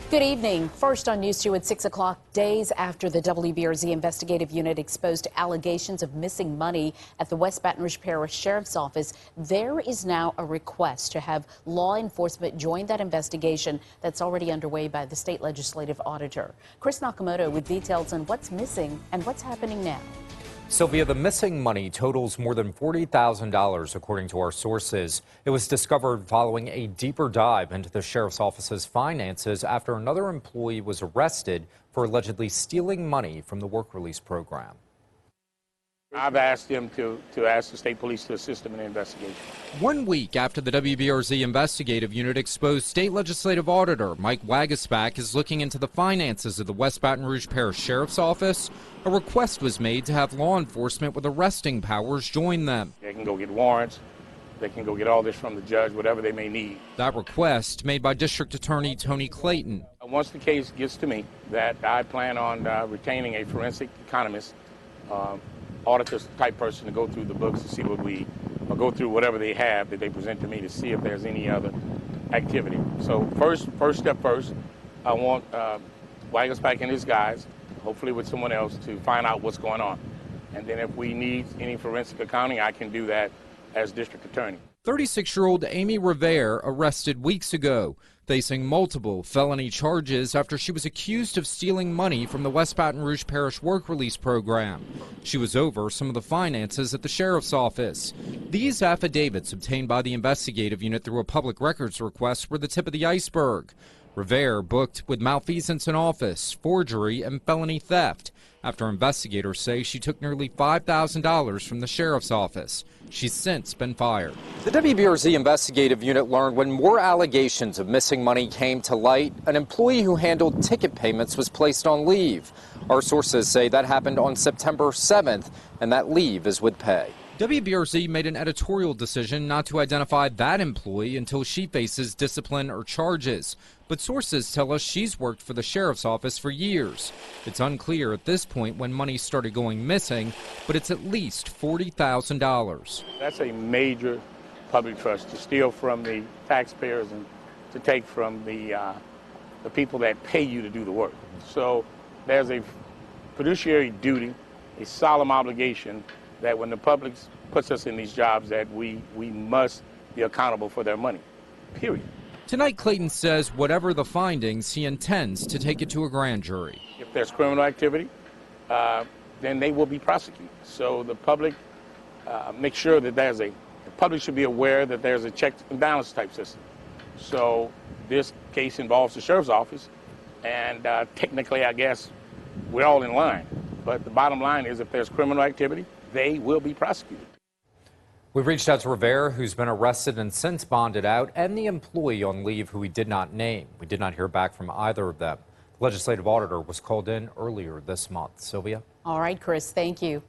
Good evening. First on News 2 at 6 o'clock, days after the WBRZ investigative unit exposed allegations of missing money at the West Baton Rouge Parish Sheriff's Office, there is now a request to have law enforcement join that investigation that's already underway by the state legislative auditor. Chris Nakamoto with details on what's missing and what's happening now. Sylvia, the missing money totals more than $40,000, according to our sources. It was discovered following a deeper dive into the sheriff's office's finances after another employee was arrested for allegedly stealing money from the work release program. I've asked them to ask the state police to assist them in the investigation. 1 week after the WBRZ investigative unit exposed state legislative auditor Mike Wagasback is looking into the finances of the West Baton Rouge Parish Sheriff's Office, a request was made to have law enforcement with arresting powers join them. They can go get warrants. They can go get all this from the judge, whatever they may need. That request made by District Attorney Tony Clayton. Once the case gets to me, that I plan on retaining a forensic economist, auditor type person to go through the books to see what or go through whatever they have that they present to me to see if there's any other activity. So first step first, I want Wagasback and his guys, hopefully with someone else, to find out what's going on. And then if we need any forensic accounting, I can do that as district attorney. 36-year-old Amy Rivera arrested weeks ago, facing multiple felony charges after she was accused of stealing money from the West Baton Rouge Parish Work Release Program. She was over some of the finances at the sheriff's office. These affidavits obtained by the investigative unit through a public records request were the tip of the iceberg. Rivera booked with malfeasance in office, forgery, and felony theft after investigators say she took nearly $5,000 from the sheriff's office. She's since been fired. The WBRZ investigative unit learned when more allegations of missing money came to light, an employee who handled ticket payments was placed on leave. Our sources say that happened on September 7th, and that leave is with pay. WBRZ made an editorial decision not to identify that employee until she faces discipline or charges. But sources tell us she's worked for the sheriff's office for years. It's unclear at this point when money started going missing, but it's at least $40,000. That's a major public trust, to steal from the taxpayers and to take from the people that pay you to do the work. So there's a fiduciary duty, a solemn obligation that when the public puts us in these jobs that we must be accountable for their money, period. Tonight, Clayton says whatever the findings, he intends to take it to a grand jury. If there's criminal activity, then they will be prosecuted. So the public make sure that the public should be aware that there's a check and balance type system. So this case involves the sheriff's office, and technically, I guess, we're all in line. But the bottom line is if there's criminal activity, they will be prosecuted. We've reached out to Rivera, who's been arrested and since bonded out, and the employee on leave who we did not name. We did not hear back from either of them. The legislative auditor was called in earlier this month. Sylvia? All right, Chris, thank you.